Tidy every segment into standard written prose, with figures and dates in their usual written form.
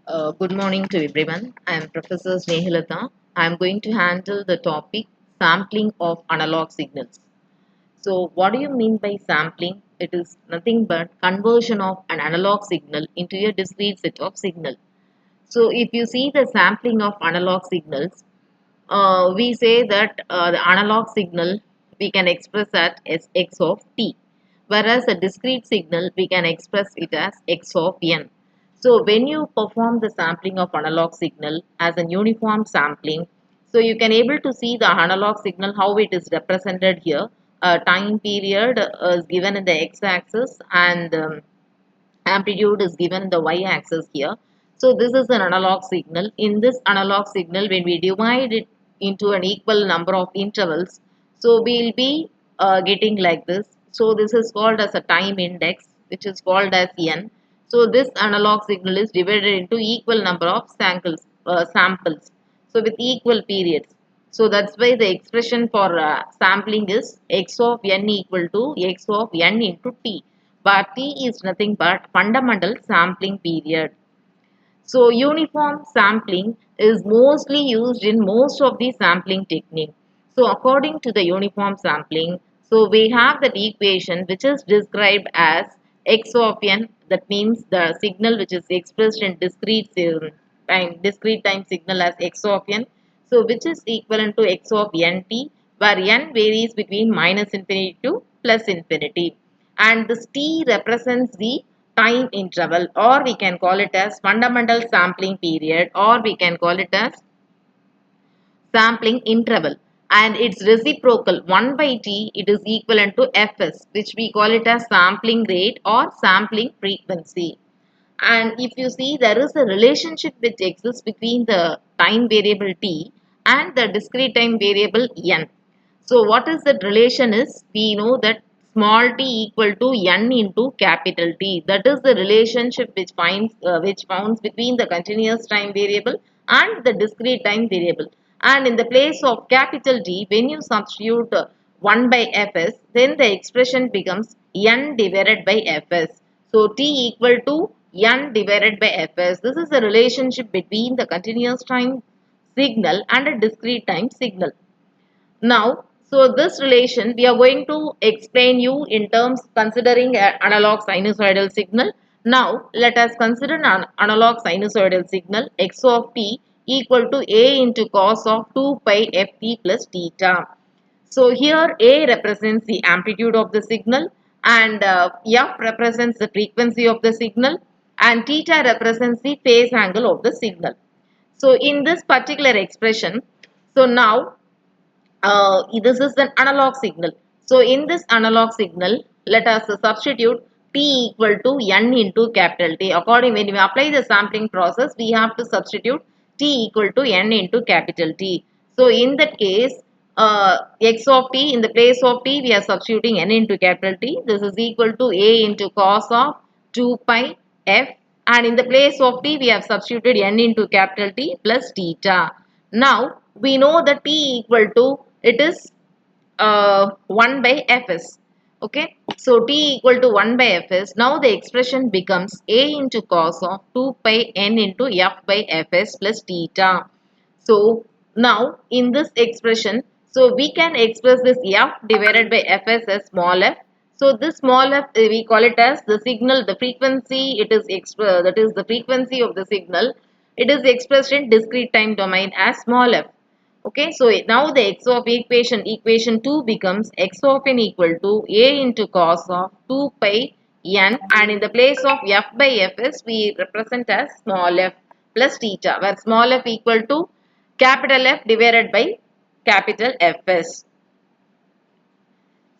Good morning to everyone. I am Professor Snehilata. I am going to handle the topic sampling of analog signals. So, what do you mean by sampling? It is nothing but conversion of an analog signal into a discrete set of signal. So, if you see the sampling of analog signals, we say that the analog signal we can express that as x of t, whereas a discrete signal we can express it as x of n. So when you perform the sampling of analog signal as a uniform sampling, so you can able to see the analog signal how it is represented here. Time period is given in the x-axis and amplitude is given the y-axis here. So this is an analog signal. In this analog signal, when we divide it into an equal number of intervals, so we'll be getting like this. So this is called as a time index, which is called as n. So this analog signal is divided into equal number of samples. So with equal periods. So that's why the expression for sampling is x of n equal to x of n into t, but T is nothing but fundamental sampling period. So uniform sampling is mostly used in most of the sampling technique. So according to the uniform sampling, so we have that equation which is described as x of n, that means the signal which is expressed in discrete time signal as x of n, so which is equivalent to x of nt, where n varies between minus infinity to plus infinity, and this t represents the time interval, or we can call it as fundamental sampling period, or we can call it as sampling interval, and its reciprocal 1 by t, it is equivalent to fs, which we call it as sampling rate or sampling frequency. And if you see, there is a relationship which exists between the time variable t and the discrete time variable n. So what is that relation is, we know that small t equal to n into capital T. That is the relationship which founds between the continuous time variable and the discrete time variable. And in the place of capital T, when you substitute 1 by fs, then the expression becomes n divided by fs. So t equal to n divided by fs. This is the relationship between the continuous time signal and a discrete time signal. Now, so this relation we are going to explain you in terms considering an analog sinusoidal signal. Now, let us consider an analog sinusoidal signal x of t equal to a into cos of 2 pi ft plus theta. So here A represents the amplitude of the signal, and F represents the frequency of the signal, and theta represents the phase angle of the signal. So in this particular expression, so now this is an analog signal. So in this analog signal, let us substitute t equal to n into capital T. According, when we apply the sampling process, we have to substitute t equal to n into capital T. So in that case, x of t, in the place of t, we are substituting n into capital T. This is equal to a into cos of 2 pi f, and in the place of t, we have substituted n into capital T plus theta. Now we know that t equal to, it is 1 by fs. Okay, so t equal to 1 by fs. Now the expression becomes a into cos of 2 pi n into f by fs plus theta. So now in this expression, so we can express this f divided by fs as small f. So this small f, we call it as the signal, the frequency. It is that is the frequency of the signal. It is expressed in discrete time domain as small f. Okay, so now the x of equation 2 becomes x of n equal to a into cos of 2 pi n, and in the place of f by fs we represent as small f plus theta, where small f equal to capital F divided by capital Fs.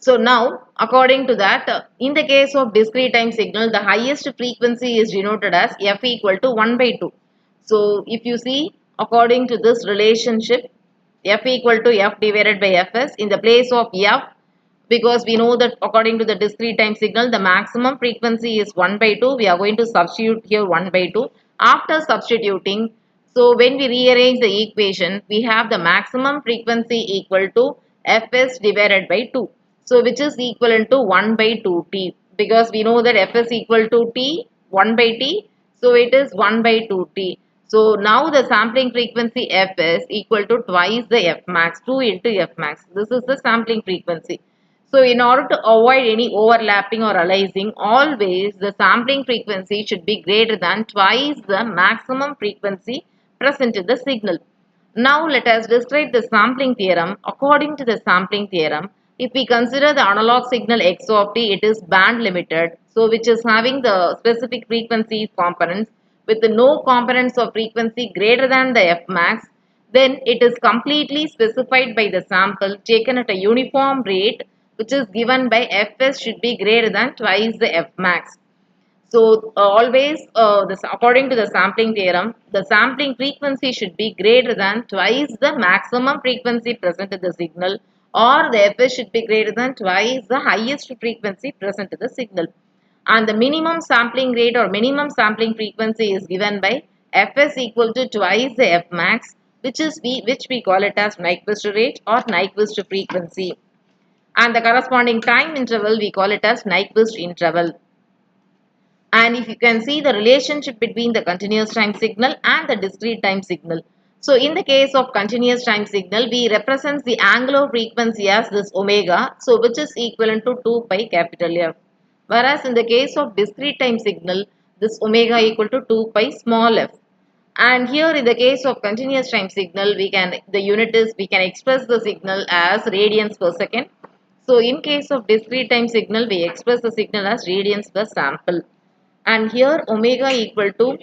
So now, according to that, in the case of discrete time signal, the highest frequency is denoted as f equal to 1 by 2. So if you see, according to this relationship, f equal to f divided by fs, in the place of f, because we know that according to the discrete time signal, the maximum frequency is 1 by 2. We are going to substitute here 1 by 2. After substituting, so when we rearrange the equation, we have the maximum frequency equal to fs divided by 2. So which is equivalent to 1 by 2t, because we know that fs equal to t, 1 by t. So it is 1 by 2t. So now the sampling frequency f is equal to twice the f max, 2 into f max. This is the sampling frequency. So in order to avoid any overlapping or aliasing, always the sampling frequency should be greater than twice the maximum frequency present in the signal. Now let us describe the sampling theorem. According to the sampling theorem, if we consider the analog signal x of t, it is band limited, so which is having the specific frequency components with no components of frequency greater than the f max, then it is completely specified by the sample taken at a uniform rate, which is given by fs should be greater than twice the f max. So always this according to the sampling theorem, the sampling frequency should be greater than twice the maximum frequency present in the signal, or the fs should be greater than twice the highest frequency present in the signal. And the minimum sampling rate or minimum sampling frequency is given by fs equal to twice the f max, which we call it as Nyquist rate or Nyquist frequency. And the corresponding time interval we call it as Nyquist interval. And if you can see the relationship between the continuous time signal and the discrete time signal. So in the case of continuous time signal, we represent the angular frequency as this omega, so which is equivalent to 2 pi capital F. Whereas in the case of discrete time signal, this omega equal to 2 pi small f. And here in the case of continuous time signal, we can express the signal as radians per second. So in case of discrete time signal, we express the signal as radians per sample. And here omega equal to,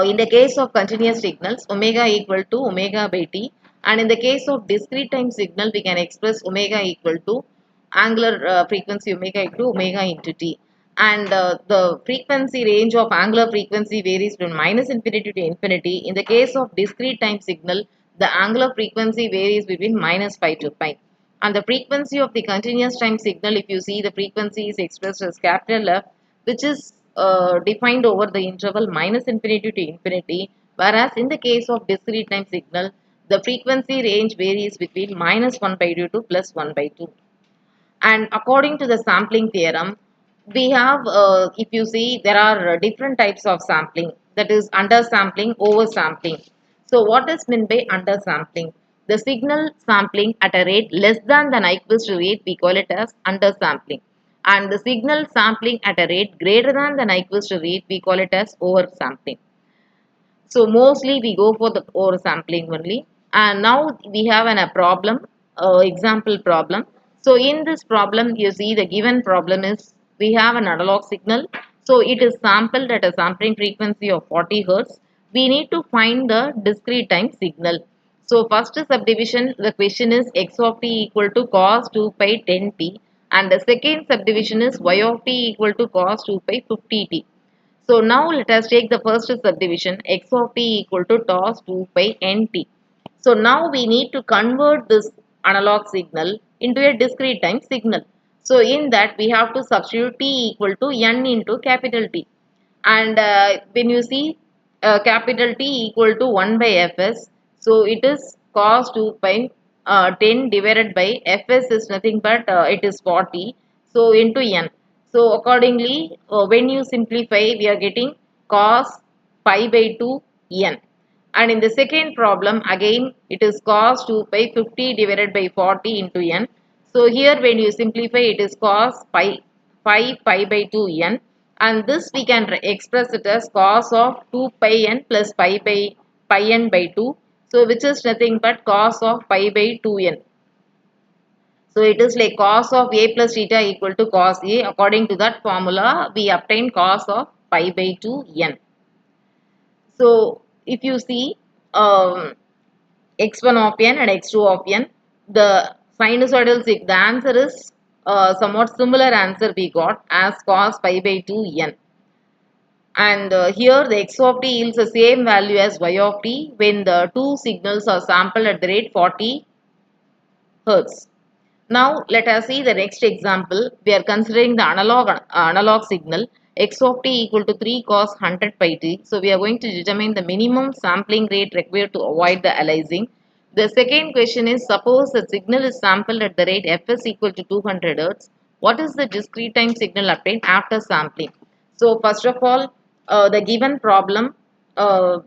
in the case of continuous signals, omega equal to omega by t. And in the case of discrete time signal, we can express omega equal to angular frequency omega equal to omega into t. And the frequency range of angular frequency varies from minus infinity to infinity. In the case of discrete time signal, the angular frequency varies between minus pi to pi. And the frequency of the continuous time signal, if you see, the frequency is expressed as capital F, which is defined over the interval minus infinity to infinity, whereas in the case of discrete time signal, the frequency range varies between minus 1 by 2 to plus 1 by 2. And according to the sampling theorem, we have, if you see, there are different types of sampling, that is undersampling, oversampling. So what is meant by undersampling? The signal sampling at a rate less than the Nyquist rate, we call it as undersampling. And the signal sampling at a rate greater than the Nyquist rate, we call it as oversampling. So mostly we go for the oversampling only. And now we have a problem, example problem. So in this problem, you see the given problem is we have an analog signal. So it is sampled at a sampling frequency of 40 Hertz. We need to find the discrete time signal. So first subdivision, the question is x of t equal to cos 2 pi 10t. And the second subdivision is y of t equal to cos 2 pi 50t. So now let us take the first subdivision x of t equal to cos 2 pi nt. So now we need to convert this analog signal into a discrete time signal. So in that we have to substitute t equal to n into capital T. And when you see capital T equal to 1 by fs, so it is cos 2 pi 10 divided by fs is nothing but it is 40, so into n. So accordingly, when you simplify, we are getting cos pi by 2 n. And in the second problem, again it is cos 2 pi 50 divided by 40 into n. So here when you simplify, it is cos pi 5 pi by 2 n, and this we can express it as cos of 2 pi n plus pi n by 2. So which is nothing but cos of pi by 2n. So it is like cos of a plus theta equal to cos a. According to that formula, we obtain cos of pi by 2 n. So if you see x1 of n and x2 of n, the sinusoidal the answer is somewhat similar answer we got as cos pi by 2 n. And here the x of t yields the same value as y of t when the two signals are sampled at the rate 40 Hertz. Now let us see the next example. We are considering the analog signal x of t equal to 3 cos 100 pi t. So we are going to determine the minimum sampling rate required to avoid the aliasing. The second question is, suppose the signal is sampled at the rate fs equal to 200 Hertz. What is the discrete time signal obtained after sampling? So first of all, the given problem. Uh,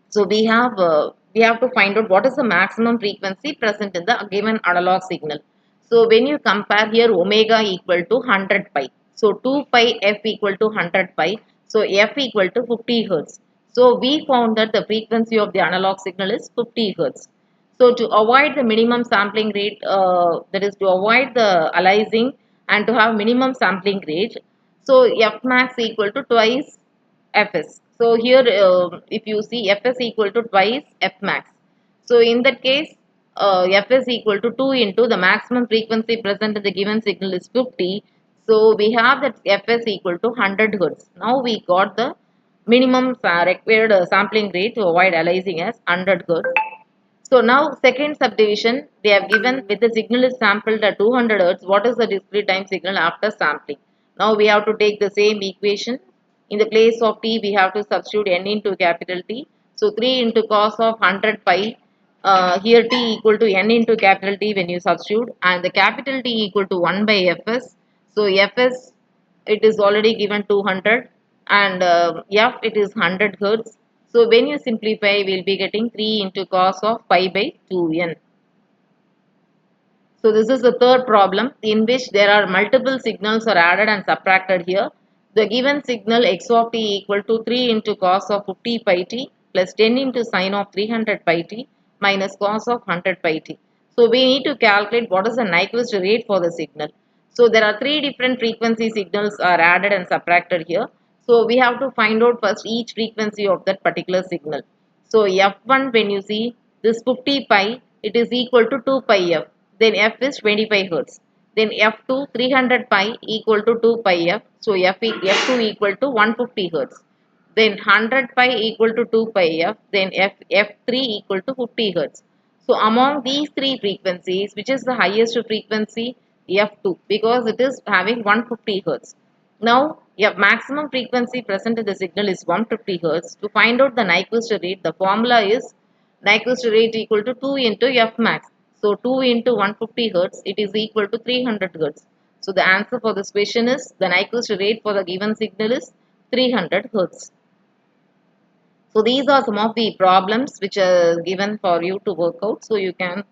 so we have to find out what is the maximum frequency present in the given analog signal. So when you compare here omega equal to 100 pi. So 2 pi f equal to 100 pi. So f equal to 50 hertz. So we found that the frequency of the analog signal is 50 hertz. So to avoid the minimum sampling rate, that is to avoid the aliasing and to have minimum sampling rate, so f max equal to twice fs. So here, if you see fs equal to twice f max. So in that case, fs equal to 2 into the maximum frequency present in the given signal is 50. So we have that fs equal to 100 hertz. Now we got the minimum required sampling rate to avoid aliasing as 100 hertz. So now second subdivision, they have given with the signal is sampled at 200 Hz, what is the discrete time signal after sampling? Now we have to take the same equation. In the place of t, we have to substitute n into capital T. So 3 into cos of 100 pi, here t equal to n into capital T when you substitute, and the capital T equal to 1 by Fs. So Fs, it is already given 200, and f it is 100 hertz. So when you simplify, we will be getting 3 into cos of pi by 2n. So this is the third problem in which there are multiple signals are added and subtracted here. The given signal x of t equal to 3 into cos of 50 pi t plus 10 into sine of 300 pi t minus cos of 100 pi t. So we need to calculate what is the Nyquist rate for the signal. So there are three different frequency signals are added and subtracted here. So we have to find out first each frequency of that particular signal. So f1, when you see this 50 pi, it is equal to 2 pi f. Then f is 25 hertz. Then f2 300 pi equal to 2 pi f. So f2 equal to 150 hertz. Then 100 pi equal to 2 pi f. Then f3 equal to 50 hertz. So among these three frequencies, which is the highest frequency? F2, because it is having 150 hertz. Now, your maximum frequency present in the signal is 150 hertz. To find out the Nyquist rate, the formula is Nyquist rate equal to 2 into F max. So 2 into 150 hertz, it is equal to 300 hertz. So the answer for this question is the Nyquist rate for the given signal is 300 hertz. So these are some of the problems which are given for you to work out. So you can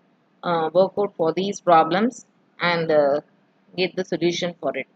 work out for these problems and get the solution for it.